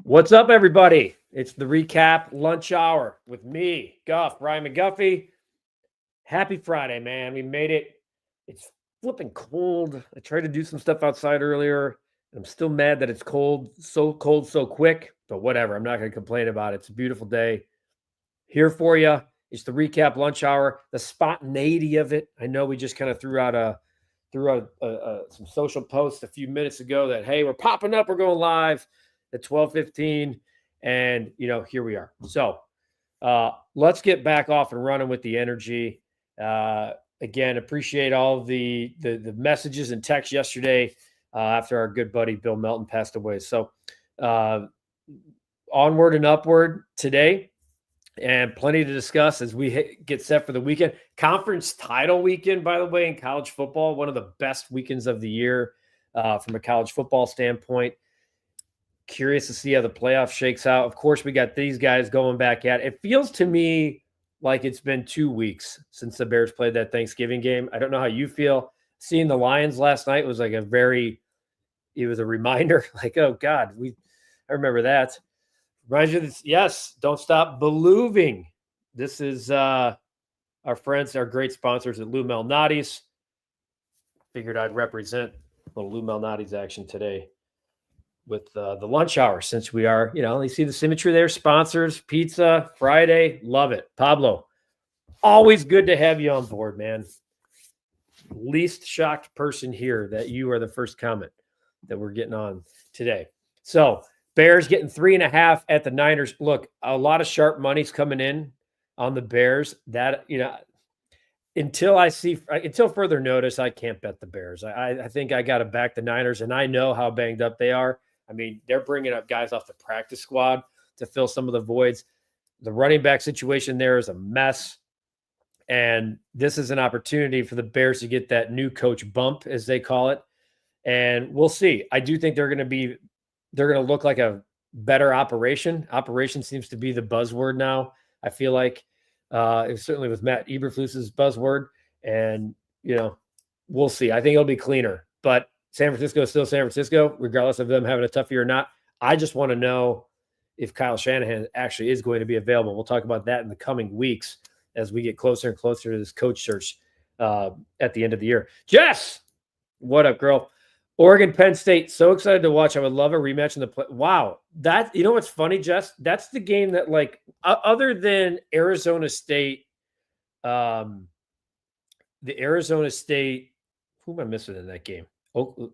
What's up, everybody? It's the recap lunch hour with me, Guff, Ryan McGuffey. Happy Friday, man. We made it. It's flipping cold. I tried to do some stuff outside earlier. I'm still mad that it's cold, so quick, but whatever. I'm not going to complain about it. It's a beautiful day. Here for you. It's the recap lunch hour, the spontaneity of it. I know we just kind of threw out some social posts a few minutes ago that, hey, we're popping up. We're going live at 12:15, and here we are. So let's get back off and running with the energy. Again, appreciate all the messages and texts yesterday after our good buddy Bill Melton passed away. So onward and upward today, and plenty to discuss as we get set for the weekend. Conference title weekend, by the way, in college football, one of the best weekends of the year from a college football standpoint. Curious to see how the playoff shakes out. Of course, we got these guys going back at it. It feels to me like it's been 2 weeks since the Bears played that Thanksgiving game. I don't know how you feel. Seeing the Lions last night was like it was a reminder, like, oh God, I remember that. Reminds you this, yes, don't stop believing. This is our friends, our great sponsors at Lou Malnati's. Figured I'd represent a little Lou Malnati's action today with the lunch hour, since we are, you see the symmetry there. Sponsors, pizza, Friday, love it. Pablo, always good to have you on board, man. Least shocked person here that you are the first comment that we're getting on today. So Bears getting 3.5 at the Niners. Look, a lot of sharp money's coming in on the Bears. That, until further notice, I can't bet the Bears. I think I got to back the Niners, and I know how banged up they are. I mean, they're bringing up guys off the practice squad to fill some of the voids. The running back situation there is a mess. And this is an opportunity for the Bears to get that new coach bump, as they call it. And we'll see. I do think they're going to look like a better operation. Operation seems to be the buzzword now. I feel like it certainly with Matt Eberflus's buzzword. And, we'll see. I think it'll be cleaner. But San Francisco is still San Francisco, regardless of them having a tough year or not. I just want to know if Kyle Shanahan actually is going to be available. We'll talk about that in the coming weeks as we get closer and closer to this coach search at the end of the year. Jess, what up, girl? Oregon, Penn State, so excited to watch. I would love a rematch in the play. Wow. That, what's funny, Jess? That's the game that, like, other than Arizona State, the Arizona State, who am I missing in that game? Oh,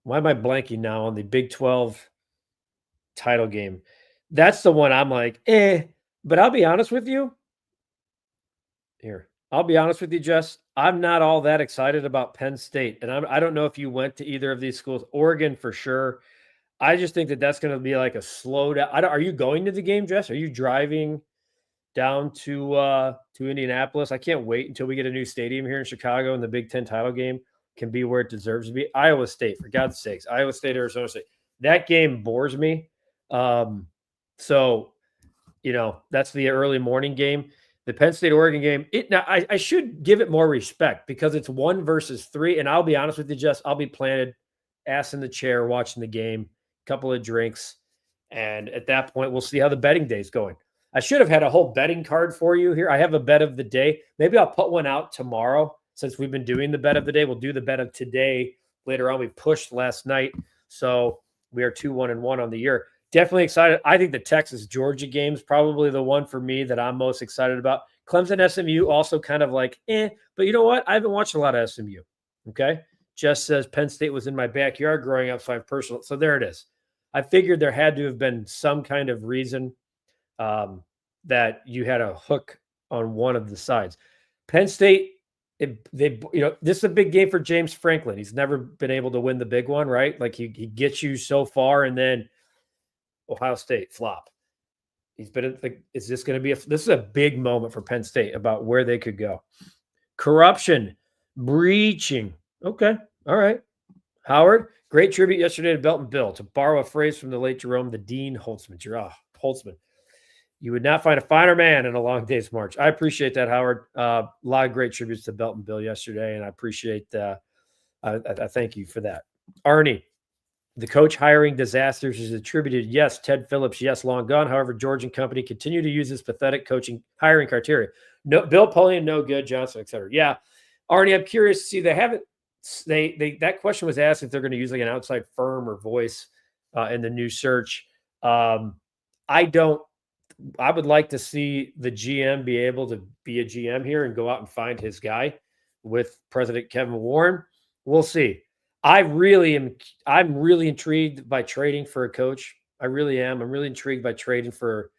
why am I blanking now on the Big 12 title game? That's the one I'm like, but I'll be honest with you. I'll be honest with you, Jess. I'm not all that excited about Penn State. And I don't know if you went to either of these schools. Oregon, for sure. I just think that that's going to be like a slow down. Are you going to the game, Jess? Are you driving down to Indianapolis? I can't wait until we get a new stadium here in Chicago, and the Big Ten title game can be where it deserves to be. Iowa State, for God's sakes. Iowa State, Arizona State. That game bores me. So, that's the early morning game. The Penn State-Oregon game, I should give it more respect because it's 1 versus 3. And I'll be honest with you, Jess, I'll be planted, ass in the chair, watching the game, couple of drinks. And at that point, we'll see how the betting day is going. I should have had a whole betting card for you here. I have a bet of the day. Maybe I'll put one out tomorrow since we've been doing the bet of the day. We'll do the bet of today later on. We pushed last night, so we are 2-1-1 on the year. Definitely excited. I think the Texas-Georgia game is probably the one for me that I'm most excited about. Clemson-SMU also kind of like, but you know what? I haven't watched a lot of SMU, okay? Jess says Penn State was in my backyard growing up, so I'm personal. So there it is. I figured there had to have been some kind of reason that you had a hook on one of the sides. Penn State, this is a big game for James Franklin. He's never been able to win the big one, right? Like he gets you so far, and then Ohio State flop. He's been like, is this going to be this is a big moment for Penn State about where they could go. Corruption, breaching. Okay. All right. Howard, great tribute yesterday to Belton Bill. To borrow a phrase from the late Jerome, the Dean Holtzman. Holtzman. You would not find a finer man in a long day's march. I appreciate that, Howard. A lot of great tributes to Belton Bill yesterday, and I appreciate I thank you for that. Arnie, The coach hiring disasters is attributed, yes, Ted Phillips, yes, long gone. However, George and company continue to use this pathetic coaching hiring criteria. No, Bill Polian, no good, Johnson, et cetera. Yeah. Arnie, I'm curious to see, that question was asked if they're going to use like an outside firm or voice in the new search. I would like to see the GM be able to be a GM here and go out and find his guy with President Kevin Warren. We'll see. I'm really intrigued by trading for a coach. I really am. I'm really intrigued by trading for,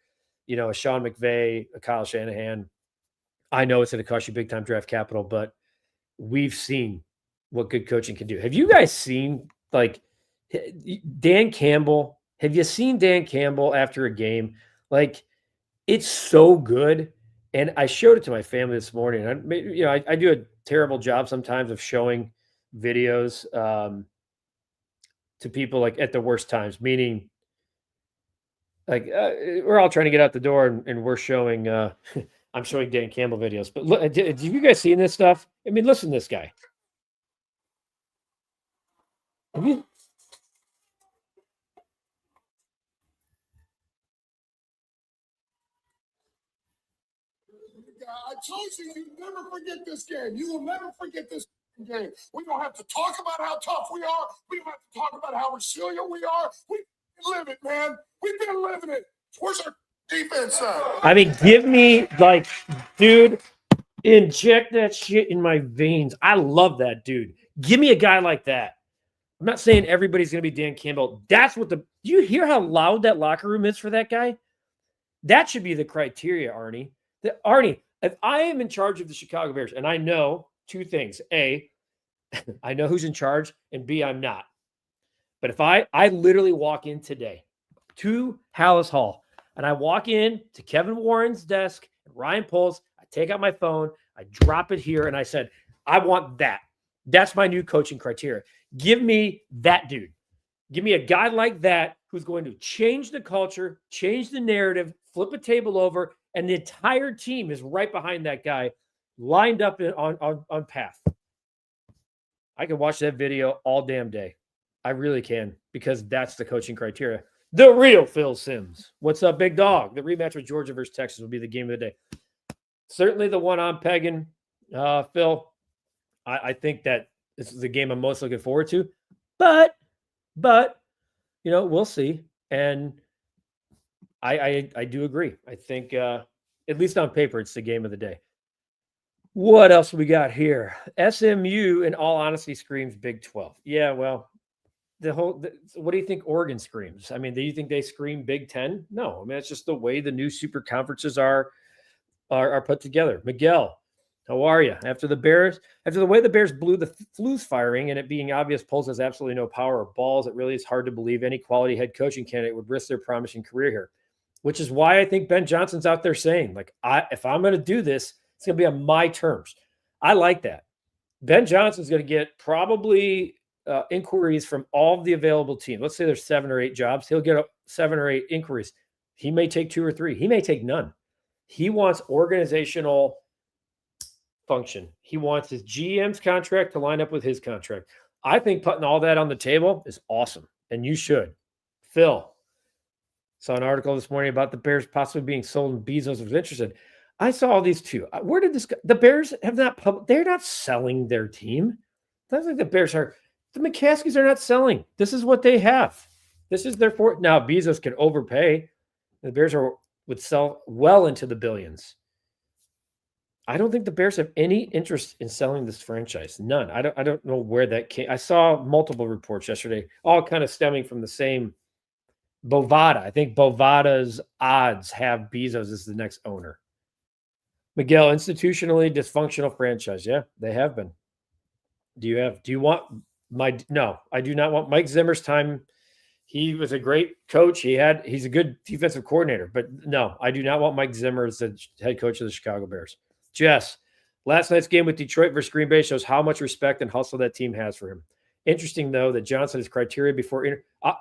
a Sean McVay, a Kyle Shanahan. I know it's going to cost you big time draft capital, but we've seen what good coaching can do. Have you guys seen like Dan Campbell? Have you seen Dan Campbell after a game? Like, it's so good. And I showed it to my family this morning. I do a terrible job sometimes of showing videos to people like at the worst times, meaning like we're all trying to get out the door and we're showing I'm showing Dan Campbell videos. But look, have you guys seen this stuff? I mean, listen to this guy. Have you? I told you never forget this game. You will never forget this game. We don't have to talk about how tough we are. We don't have to talk about how resilient we are. We live it, man. We've been living it. Where's our defense at? I mean, give me dude, inject that shit in my veins. I love that dude. Give me a guy like that. I'm not saying everybody's going to be Dan Campbell. That's what do you hear how loud that locker room is for that guy? That should be the criteria, Arnie. Arnie, if I am in charge of the Chicago Bears, and I know two things. A, I know who's in charge, and B, I'm not. But if I literally walk in today to Hallis Hall, and I walk in to Kevin Warren's desk, and Ryan Poles, I take out my phone, I drop it here, and I said, I want that. That's my new coaching criteria. Give me that dude. Give me a guy like that who's going to change the culture, change the narrative, flip a table over, and the entire team is right behind that guy, lined up on path. I can watch that video all damn day. I really can, because that's the coaching criteria. The real Phil Simms. What's up, big dog? The rematch with Georgia versus Texas will be the game of the day. Certainly the one I'm pegging, Phil. I think that this is the game I'm most looking forward to. But we'll see. And I do agree. I think at least on paper, it's the game of the day. What else we got here? SMU, in all honesty, screams Big 12. Yeah, well, what do you think Oregon screams? I mean, do you think they scream Big 10? No, I mean, it's just the way the new super conferences are put together. Miguel, how are you? After the way the Bears blew the Flu's firing and it being obvious Poles has absolutely no power or balls, it really is hard to believe any quality head coaching candidate would risk their promising career here, which is why I think Ben Johnson's out there saying, like, if I'm going to do this, it's going to be on my terms. I like that. Ben Johnson's going to get probably inquiries from all of the available teams. Let's say there's 7 or 8 jobs. He'll get 7 or 8 inquiries. He may take 2 or 3. He may take none. He wants organizational function. He wants his GM's contract to line up with his contract. I think putting all that on the table is awesome, and you should. Phil, saw an article this morning about the Bears possibly being sold and Bezos was interested. I saw all these too. Where did this go? The Bears have not they're not selling their team. That's like the Bears are. The McCaskies are not selling. This is what they have. This is their fort. Now, Bezos can overpay. The Bears would sell well into the billions. I don't think the Bears have any interest in selling this franchise. None. I don't know where that came. I saw multiple reports yesterday, all kind of stemming from the same Bovada. I think Bovada's odds have Bezos as the next owner. Miguel, institutionally dysfunctional franchise. Yeah, they have been. Do you want no, I do not want Mike Zimmer's time. He was a great coach. He's a good defensive coordinator, but no, I do not want Mike Zimmer as the head coach of the Chicago Bears. Jess, last night's game with Detroit versus Green Bay shows how much respect and hustle that team has for him. Interesting, though, that Johnson has criteria before.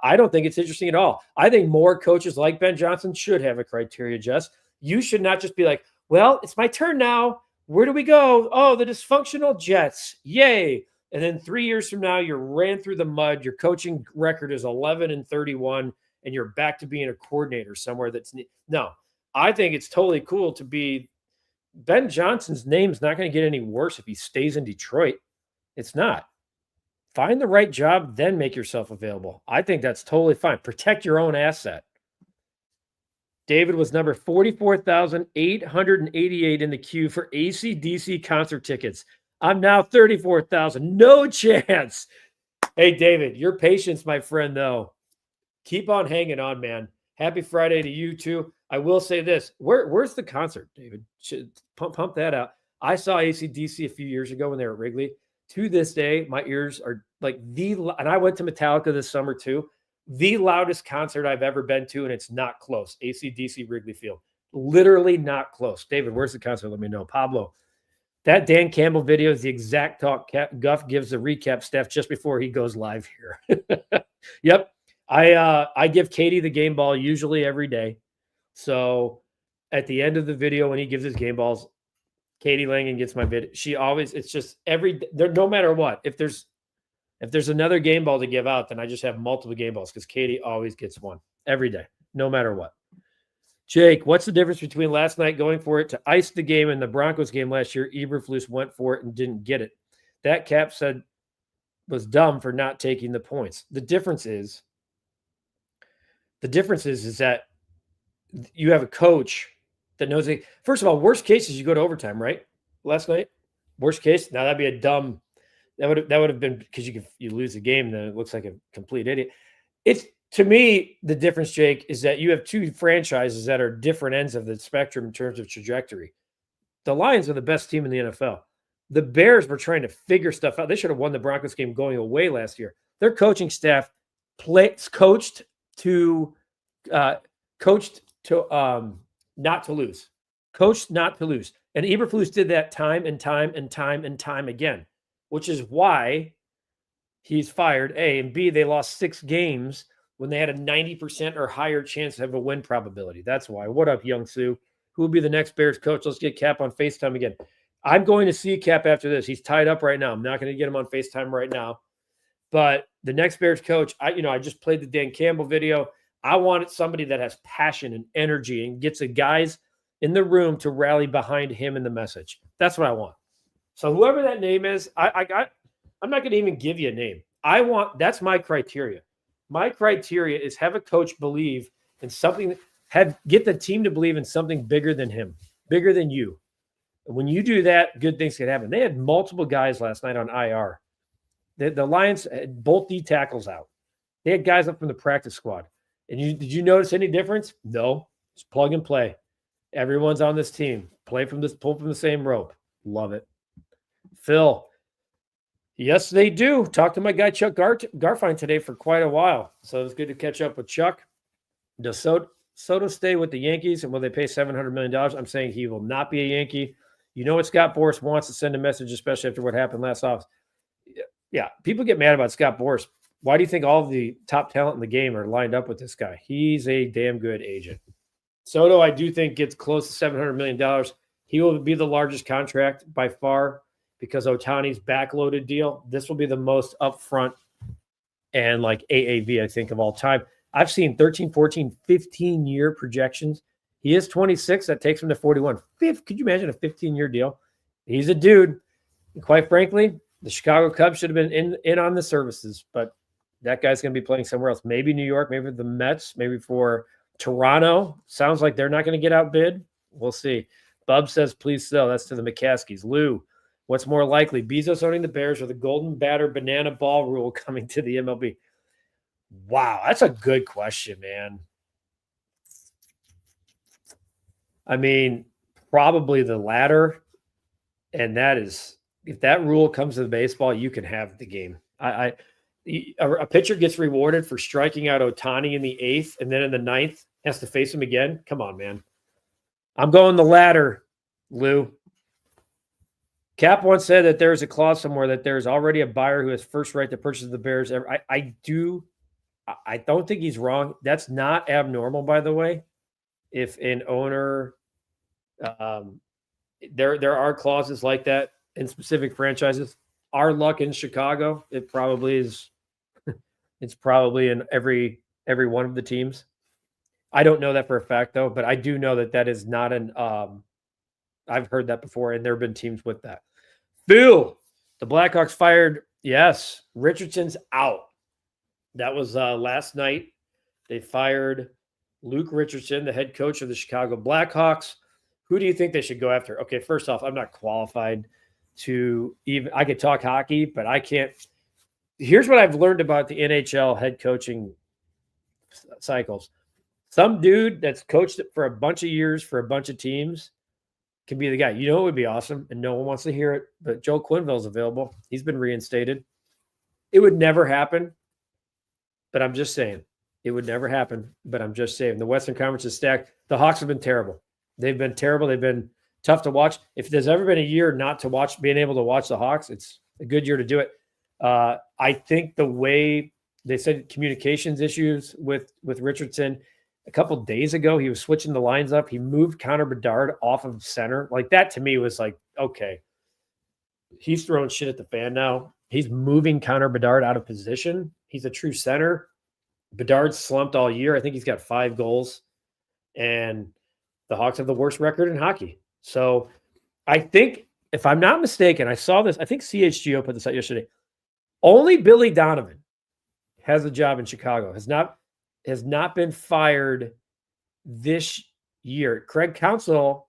I don't think it's interesting at all. I think more coaches like Ben Johnson should have a criteria, Jess. You should not just be like, well, it's my turn now. Where do we go? Oh, the dysfunctional Jets. Yay. And then 3 years from now, you're ran through the mud. Your coaching record is 11-31, and you're back to being a coordinator somewhere that's no. I think it's totally cool to be. Ben Johnson's name's not going to get any worse if he stays in Detroit. It's not. Find the right job, then make yourself available. I think that's totally fine. Protect your own asset. David was number 44,888 in the queue for AC/DC concert tickets. I'm now 34,000. No chance. Hey, David, your patience, my friend, though. Keep on hanging on, man. Happy Friday to you, too. I will say this. Where's the concert, David? Should pump that out. I saw AC/DC a few years ago when they were at Wrigley. To this day, my ears are like and I went to Metallica this summer too. The loudest concert I've ever been to, and it's not close. AC/DC Wrigley Field. Literally not close. David, where's the concert? Let me know. Pablo, that Dan Campbell video is the exact talk Guff gives the recap staff just before he goes live here. Yep. I give Katie the game ball usually every day. So at the end of the video, when he gives his game balls, Katie Langen gets my video. She always, it's just no matter what. If there's another game ball to give out, then I just have multiple game balls because Katie always gets one every day, no matter what. Jake, what's the difference between last night going for it to ice the game and the Broncos game last year? Eberflus went for it and didn't get it. That Cap said was dumb for not taking the points. The difference is that you have a coach that knows it. First of all, worst case is you go to overtime, right? Last night, worst case. Now that'd be a dumb. That would have been because you lose the game, then it looks like a complete idiot. It's to me the difference, Jake, is that you have two franchises that are different ends of the spectrum in terms of trajectory. The Lions are the best team in the NFL. The Bears were trying to figure stuff out. They should have won the Broncos game going away last year. Their coaching staff coached to not to lose. Coached not to lose. And Eberflus did that time and time again, which is why he's fired, A. And B, they lost 6 games when they had a 90% or higher chance of a win probability. That's why. What up, Young Sue? Who will be the next Bears coach? Let's get Cap on FaceTime again. I'm going to see Cap after this. He's tied up right now. I'm not going to get him on FaceTime right now. But the next Bears coach, I just played the Dan Campbell video. I wanted somebody that has passion and energy and gets the guys in the room to rally behind him and the message. That's what I want. So whoever that name is, I'm not going to even give you a name. That's my criteria. My criteria is have a coach believe in something, get the team to believe in something bigger than him, bigger than you. And when you do that, good things can happen. They had multiple guys last night on IR. The Lions had both D tackles out. They had guys up from the practice squad. And did you notice any difference? No. Just plug and play. Everyone's on this team. Pull from the same rope. Love it. Phil. Yes, they do. Talked to my guy Chuck Garfine today for quite a while. So it was good to catch up with Chuck. Does Soto stay with the Yankees and will they pay $700 million? I'm saying he will not be a Yankee. You know what Scott Boras wants to send a message, especially after what happened last off. Yeah, people get mad about Scott Boras. Why do you think all of the top talent in the game are lined up with this guy? He's a damn good agent. Soto, I do think, gets close to $700 million. He will be the largest contract by far because Ohtani's backloaded deal. This will be the most upfront and like AAV, I think, of all time. I've seen 13, 14, 15-year projections. He is 26. That takes him to 41. Could you imagine a 15-year deal? He's a dude. And quite frankly, the Chicago Cubs should have been in on the services, but that guy's going to be playing somewhere else. Maybe New York, maybe the Mets, maybe for Toronto. Sounds like they're not going to get outbid. We'll see. Bub says, please sell. That's to the McCaskies. Lou, what's more likely, Bezos owning the Bears or the golden batter banana ball rule coming to the MLB? Wow, that's a good question, man. I mean, probably the latter. And that is, if that rule comes to the baseball, you can have the game. A pitcher gets rewarded for striking out Ohtani in the 8th, and then in the 9th has to face him again. Come on, man. I'm going the latter, Lou. Cap once said that there is a clause somewhere that there's already a buyer who has first right to purchase the Bears. I don't think he's wrong. That's not abnormal, by the way. If an owner, there are clauses like that in specific franchises. our luck in Chicago, it probably is. It's probably in every one of the teams. I don't know that for a fact though, but I do know that that is not an. I've heard that before, and there have been teams with that. Phil, the Blackhawks fired. Yes, Richardson's out. That was last night. They fired Luke Richardson, the head coach of the Chicago Blackhawks. Who do you think they should go after? Okay, first off, I'm not qualified to even. I could talk hockey, but I can't. Here's what I've learned about the NHL head coaching cycles. Some dude that's coached it for a bunch of years for a bunch of teams can be the guy. You know, it would be awesome, and no one wants to hear it, but Joe Quenneville's available. He's been reinstated. It would never happen, but I'm just saying. It would never happen, but I'm just saying. The Western Conference is stacked. The Hawks have been terrible. They've been terrible. They've been tough to watch. If there's ever been a year not to watch, being able to watch the Hawks, it's a good year to do it. I think the way they said communications issues with Richardson a couple days ago, he was switching the lines up. He moved Connor Bedard off of center. Like that to me was like, okay, he's throwing shit at the fan now. He's moving Connor Bedard out of position. He's a true center. Bedard slumped all year. I think he's got 5 goals, and the Hawks have the worst record in hockey. So I think, if I'm not mistaken, I saw this. I think CHGO put this out yesterday. Only Billy Donovan has a job in Chicago. Has not been fired this year. Craig Counsell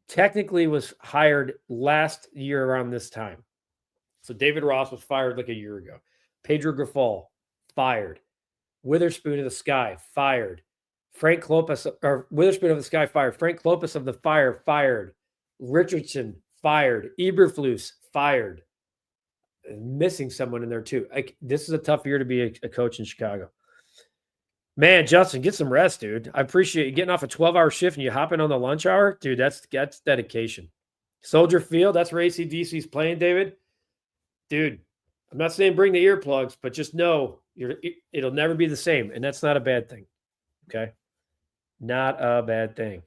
technically was hired last year around this time. So David Ross was fired like a year ago. Pedro Grifol, fired. Witherspoon of the Sky, fired. Frank Klopas, or Witherspoon of the Sky, fired. Frank Klopas of the Fire, fired. Richardson, fired. Eberflus, fired. Missing someone in there too. This is a tough year to be a coach in Chicago. Man, Justin, get some rest, dude. I appreciate you getting off a 12-hour shift and you hopping on the lunch hour. Dude, that's dedication. Soldier Field, that's where AC/DC's playing, David. Dude, I'm not saying bring the earplugs, but just know it'll never be the same, and that's not a bad thing, okay? Not a bad thing.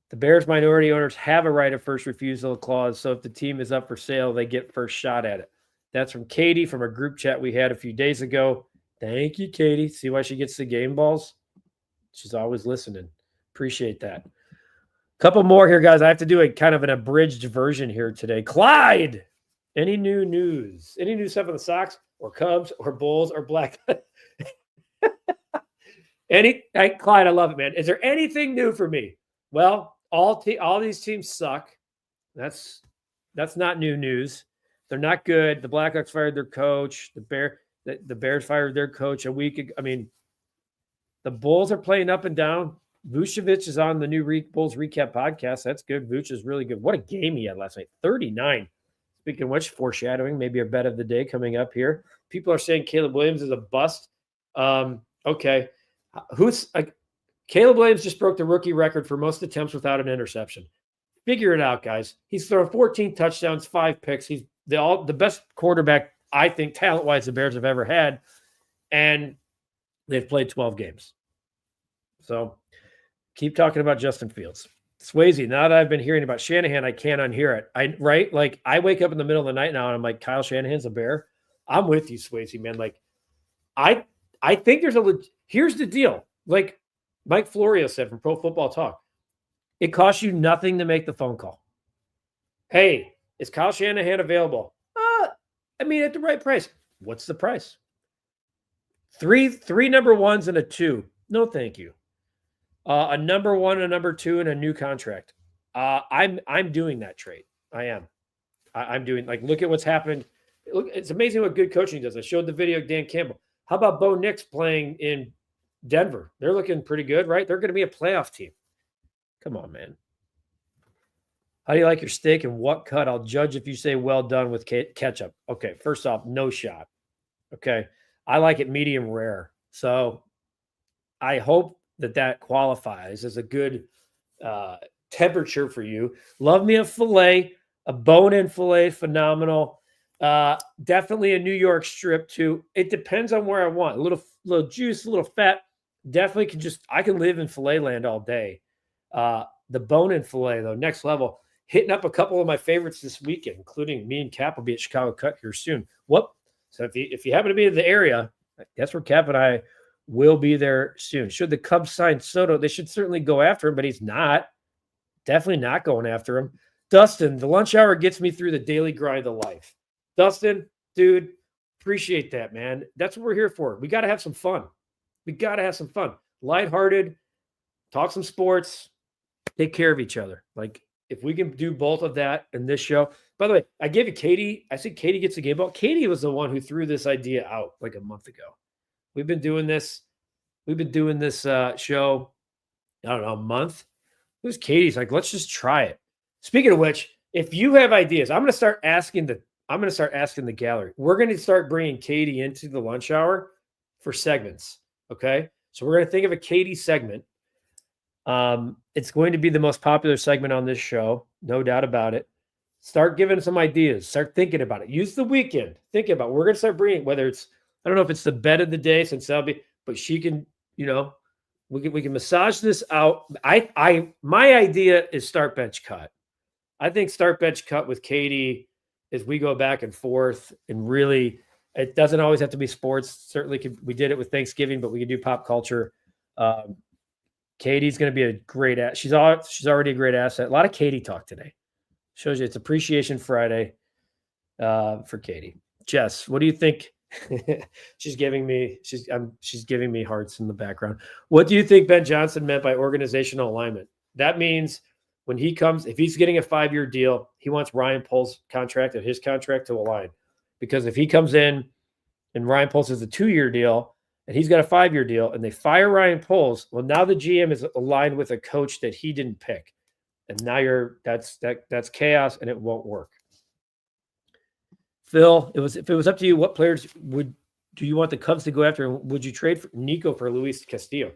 The Bears minority owners have a right of first refusal clause, so if the team is up for sale, they get first shot at it. That's from Katie from a group chat we had a few days ago. Thank you, Katie. See why she gets the game balls? She's always listening. Appreciate that. Couple more here, guys. I have to do a kind of an abridged version here today. Clyde, any new news? Any new stuff on the Sox or Cubs or Bulls or Black? Clyde, I love it, man. Is there anything new for me? Well, all these teams suck. That's not new news. They're not good. The Blackhawks fired their coach. The Bears fired their coach a week ago. I mean, the Bulls are playing up and down. Vucevic is on the new Bulls Recap podcast. That's good. Vuce is really good. What a game he had last night. 39. Speaking of which, foreshadowing, maybe a bet of the day coming up here. People are saying Caleb Williams is a bust. Okay. Caleb Williams just broke the rookie record for most attempts without an interception. Figure it out, guys. He's thrown 14 touchdowns, 5 picks. He's the best quarterback, I think, talent-wise, the Bears have ever had. And they've played 12 games. So keep talking about Justin Fields. Swayze, now that I've been hearing about Shanahan, I can't unhear it. Right? Like, I wake up in the middle of the night now and I'm like, Kyle Shanahan's a Bear. I'm with you, Swayze, man. Like, I think here's the deal. Like Mike Florio said from Pro Football Talk, it costs you nothing to make the phone call. Hey, is Kyle Shanahan available? At the right price. What's the price? Three number ones and a 2. No, thank you. A number 1, a number 2, and a new contract. I'm doing that trade. I am. I'm doing, like, look at what's happened. Look, it's amazing what good coaching does. I showed the video of Dan Campbell. How about Bo Nix playing in Denver? They're looking pretty good, right? They're going to be a playoff team. Come on, man. How do you like your steak and what cut? I'll judge if you say well done with ketchup. Okay, first off, no shot. Okay, I like it medium rare. So I hope that qualifies as a good temperature for you. Love me a filet, a bone-in filet, phenomenal. Definitely a New York strip too. It depends on where I want. A little juice, a little fat. Definitely I can live in filet land all day. The bone-in filet though, next level. hitting up a couple of my favorites this weekend, including me and Cap will be at Chicago Cut here soon. So if you happen to be in the area, that's where Cap and I will be there soon. Should the Cubs sign Soto, they should certainly go after him, but he's not. Definitely not going after him. Dustin, the lunch hour gets me through the daily grind of life. Dustin, dude, appreciate that, man. That's what we're here for. We got to have some fun. Lighthearted, talk some sports, take care of each other. Like, if we can do both of that in this show. By the way, I gave it Katie. I said Katie gets the game ball. Katie was the one who threw this idea out like a month ago. We've been doing this show, I don't know, a month. It was Katie's like, let's just try it. Speaking of which, if you have ideas, I'm going to start asking the gallery. We're going to start bringing Katie into the lunch hour for segments. Okay. So we're going to think of a Katie segment. It's going to be the most popular segment on this show. No doubt about it. Start giving some ideas. Start thinking about it. Use the weekend. Think about it. We're going to start bringing, whether it's, I don't know if it's the bet of the day since that'll be, but she can, we can massage this out. My idea is start bench cut. I think start bench cut with Katie as we go back and forth, and really, it doesn't always have to be sports. Certainly, we did it with Thanksgiving, but we can do pop culture. Katie's going to be a great she's already a great asset. A lot of Katie talk today. Shows you it's Appreciation Friday for Katie. Jess, what do you think? She's giving me hearts in the background. What do you think Ben Johnson meant by organizational alignment? That means when he comes, if he's getting a 5-year deal, he wants Ryan Pohl's contract and his contract to align. Because if he comes in and Ryan Pohl's has a 2-year deal and he's got a 5-year deal and they fire Ryan Pohl's, well, now the GM is aligned with a coach that he didn't pick. And now that's chaos and it won't work. Phil, if it was up to you, what players do you want the Cubs to go after? And would you trade for Nico for Luis Castillo?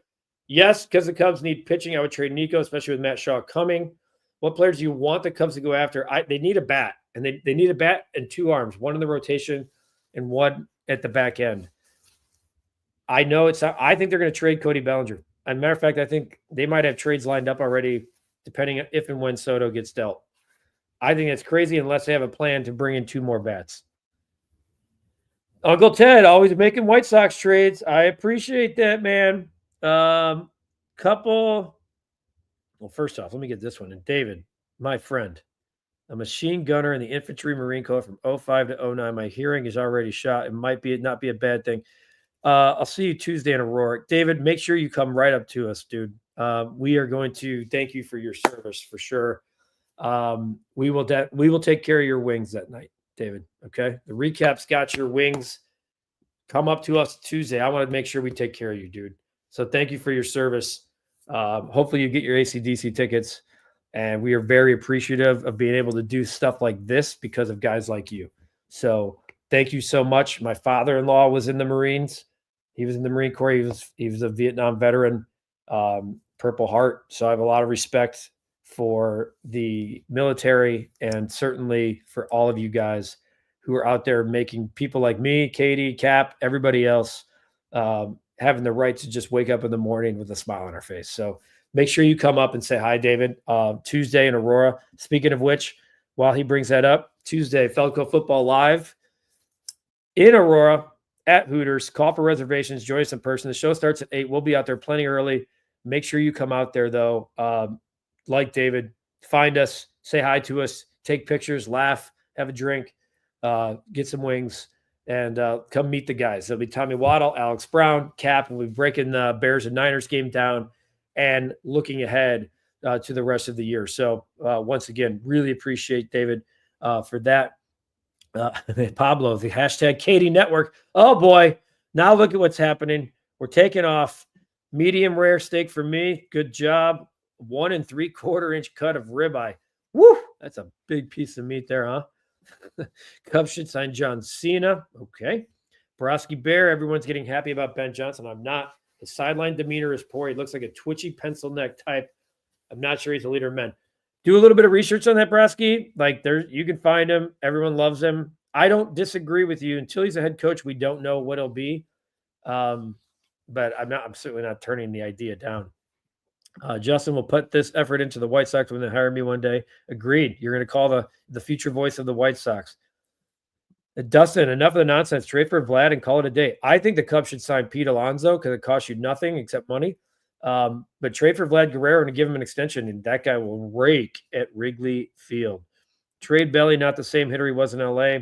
Yes, because the Cubs need pitching. I would trade Nico, especially with Matt Shaw coming. What players do you want the Cubs to go after? They need a bat, and they need a bat and 2 arms, one in the rotation and one at the back end. I know I think they're going to trade Cody Bellinger. As a matter of fact, I think they might have trades lined up already, depending on if and when Soto gets dealt. I think it's crazy unless they have a plan to bring in 2 more bats. Uncle Ted, always making White Sox trades. I appreciate that, man. Well, first off, let me get this one. And David, my friend, a machine gunner in the Infantry Marine Corps from 05 to 09. My hearing is already shot. It might not be a bad thing. I'll see you Tuesday in Aurora. David, make sure you come right up to us, dude. We are going to thank you for your service for sure. We will take care of your wings that night, David. Okay. The recap's got your wings. Come up to us Tuesday. I want to make sure we take care of you, dude. So thank you for your service. Hopefully you get your AC/DC tickets, and we are very appreciative of being able to do stuff like this because of guys like you. So thank you so much. My father-in-law was in the Marines. He was in the Marine Corps. He was a Vietnam veteran, Purple Heart. So I have a lot of respect for the military and certainly for all of you guys who are out there making people like me, Katie, Cap, everybody else, having the right to just wake up in the morning with a smile on our face. So make sure you come up and say hi, David. Tuesday in Aurora. Speaking of which, while he brings that up, Tuesday, Falco Football Live in Aurora at Hooters. Call for reservations. Join us in person. The show starts at 8. We'll be out there plenty early. Make sure you come out there, though. Like David, find us, say hi to us, take pictures, laugh, have a drink, get some wings, and come meet the guys. There'll be Tommy Waddle, Alex Brown, Cap, and we'll be breaking the Bears and Niners game down and looking ahead to the rest of the year. So once again, really appreciate David for that. Pablo, the hashtag Katie Network. Oh boy, now look at what's happening. We're taking off. Medium rare steak for me. Good job. 1 3/4 inch cut of ribeye. Woo! That's a big piece of meat there, huh? Cubs should sign John Cena. Okay. Borowski Bear, everyone's getting happy about Ben Johnson. I'm not. His sideline demeanor is poor. He looks like a twitchy pencil neck type. I'm not sure he's a leader of men. Do a little bit of research on that, Borowski. Like, you can find him. Everyone loves him. I don't disagree with you. Until he's a head coach, we don't know what he'll be. But I'm certainly not turning the idea down. Justin will put this effort into the White Sox when they hire me one day. Agreed. You're going to call the future voice of the White Sox. Dustin, enough of the nonsense. Trade for Vlad and call it a day. I think the Cubs should sign Pete Alonso because it costs you nothing except money. But trade for Vlad Guerrero and give him an extension, and that guy will rake at Wrigley Field. Trade Belly, not the same hitter he was in LA.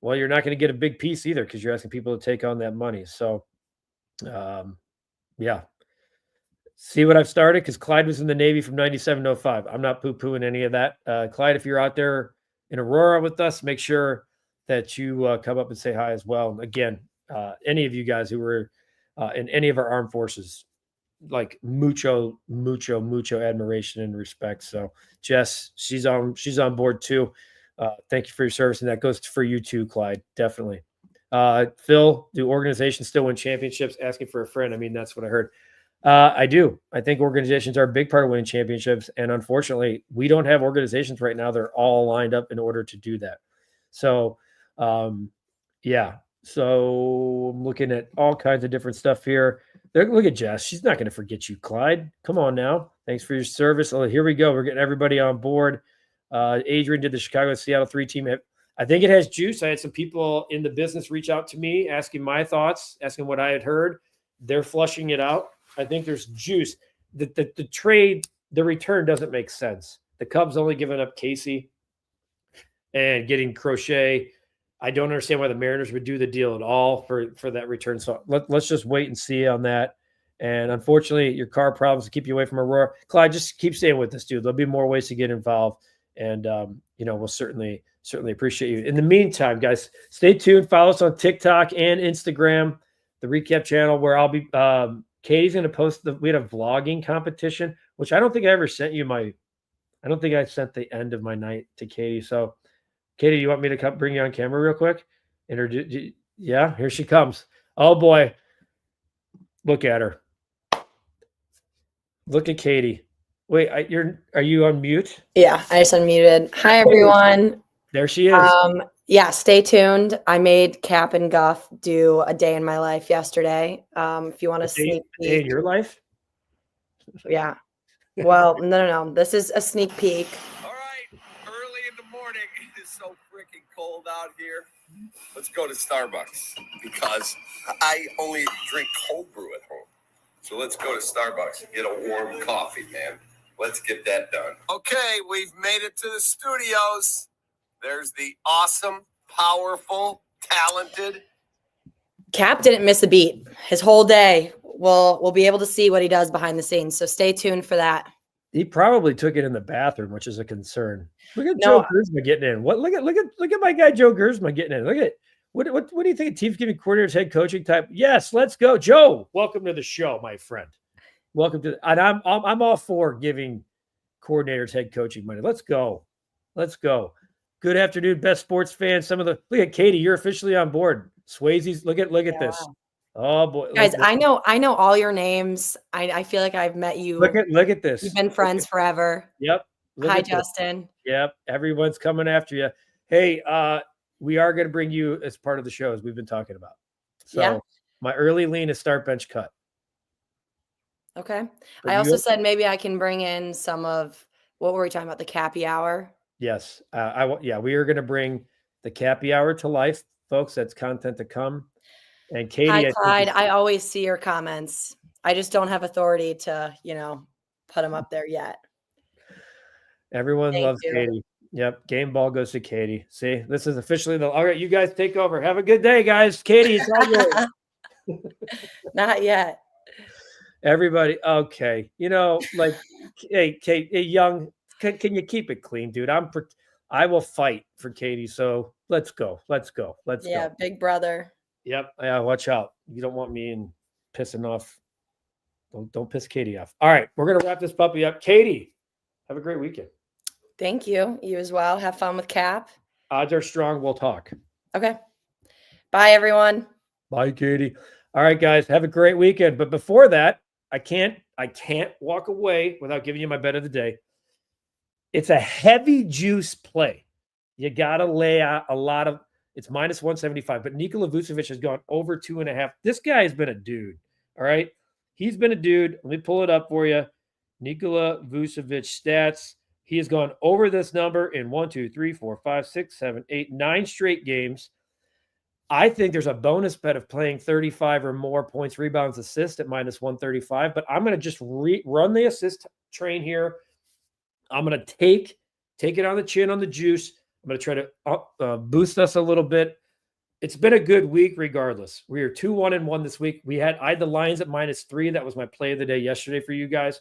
Well, you're not going to get a big piece either because you're asking people to take on that money. So, yeah. See what I've started? Because Clyde was in the Navy from 97 to 05. I'm not poo-pooing any of that. Clyde, if you're out there in Aurora with us, make sure that you come up and say hi as well. Again, any of you guys who were in any of our armed forces, like mucho admiration and respect. So Jess, she's on board too. Thank you for your service. And that goes for you too, Clyde. Definitely. Phil, do organizations still win championships? Asking for a friend. I mean, that's what I heard. I do. I think organizations are a big part of winning championships. And unfortunately, we don't have organizations right now. They're all lined up in order to do that. So, yeah. So I'm looking at all kinds of different stuff here. Look at Jess. She's not going to forget you, Clyde. Come on now. Thanks for your service. Oh, here we go. We're getting everybody on board. Adrian did the Chicago-Seattle 3-team. I think it has juice. I had some people in the business reach out to me asking my thoughts, asking what I had heard. They're flushing it out. I think there's juice. The trade, the return doesn't make sense. The Cubs only giving up Casey and getting Crochet. I don't understand why the Mariners would do the deal at all for that return. So let's just wait and see on that. And unfortunately, your car problems keep you away from Aurora. Clyde, just keep staying with us, dude. There'll be more ways to get involved. And, we'll certainly appreciate you. In the meantime, guys, stay tuned. Follow us on TikTok and Instagram, the Recap channel, where I'll be Katie's going to post we had a vlogging competition, which I don't think I ever sent you I don't think I sent the end of my night to Katie. So, Katie, you want me to bring you on camera real quick? Yeah, here she comes. Oh boy. Look at her. Look at Katie. Wait, are you on mute? Yeah, I just unmuted. Hi, everyone. There she is. Yeah, stay tuned. I made Cap and Guff do a day in my life yesterday. If you want to sneak peek. Day in your life? Yeah. Well, no. This is a sneak peek. All right, early in the morning. It is so freaking cold out here. Let's go to Starbucks because I only drink cold brew at home. So let's go to Starbucks and get a warm coffee, man. Let's get that done. Okay, we've made it to the studios. There's the awesome, powerful, talented. Cap didn't miss a beat his whole day. We'll be able to see what he does behind the scenes. So stay tuned for that. He probably took it in the bathroom, which is a concern. Look at Joe Gersma getting in. Look at my guy Joe Gersma getting in. Look at what do you think? Team's giving coordinators head coaching type? Yes, let's go, Joe. Welcome to the show, my friend. Welcome to. And I'm all for giving coordinators head coaching money. Let's go. Good afternoon, best sports fans. Look at Katie. You're officially on board. Swayze's. Look at this. Oh boy, guys! I know all your names. I feel like I've met you. Look at this. We've been friends forever. Yep. Hi, Justin. Yep. Everyone's coming after you. Hey, we are going to bring you as part of the show as we've been talking about. So my early lean is start bench cut. Okay. I also said maybe I can bring in some of what were we talking about? The Cappy Hour. Yes. We are going to bring the Cappy Hour to life, folks. That's content to come. And Katie, hi, Clyde. I always see your comments. I just don't have authority to, put them up there yet. Everyone loves Katie. Yep. Game ball goes to Katie. See, this is officially all right. You guys take over. Have a good day, guys. Katie, it's all yours. Not yet. Everybody. Okay. Hey, Kate, hey, Young, can you keep it clean, dude? I will fight for Katie. So let's go. Yeah. Big brother. Yep. Yeah. Watch out. You don't want me pissing off. Don't piss Katie off. All right. We're going to wrap this puppy up. Katie, have a great weekend. Thank you. You as well. Have fun with Cap. Odds are strong. We'll talk. Okay. Bye, everyone. Bye, Katie. All right, guys. Have a great weekend. But before that, I can't walk away without giving you my bet of the day. It's a heavy juice play. You got to lay out a lot of – it's minus 175. But Nikola Vucevic has gone over 2.5. This guy has been a dude, all right? He's been a dude. Let me pull it up for you. Nikola Vucevic stats. He has gone over this number in 1, 2, 3, 4, 5, 6, 7, 8, 9 straight games. I think there's a bonus bet of playing 35 or more points, rebounds, assists at minus 135, but I'm going to just run the assist train here. I'm going to take it on the chin on the juice. I'm going to try to boost us a little bit. It's been a good week regardless. We are 2-1-1 this week. I had the Lions at -3. That was my play of the day yesterday for you guys.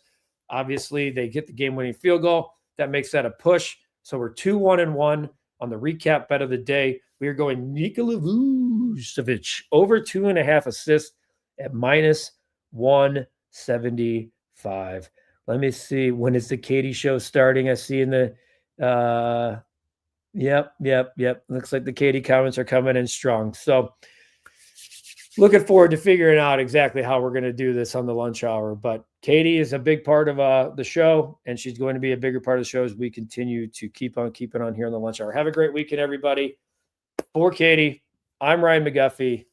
Obviously, they get the game-winning field goal. That makes that a push. So we're 2-1-1 on the recap bet of the day. We are going Nikola Vucevic over 2.5 assists at -175. Let me see. When is the Katie show starting? I see in the yep. Looks like the Katie comments are coming in strong. So looking forward to figuring out exactly how we're going to do this on the lunch hour. But Katie is a big part of the show, and she's going to be a bigger part of the show as we continue to keep on keeping on here on the lunch hour. Have a great weekend, everybody. For Katie, I'm Ryan McGuffey.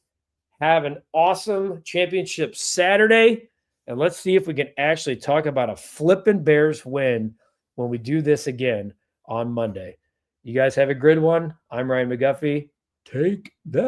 Have an awesome championship Saturday, and let's see if we can actually talk about a flippin' Bears win when we do this again on Monday. You guys have a good one. I'm Ryan McGuffey. Take that.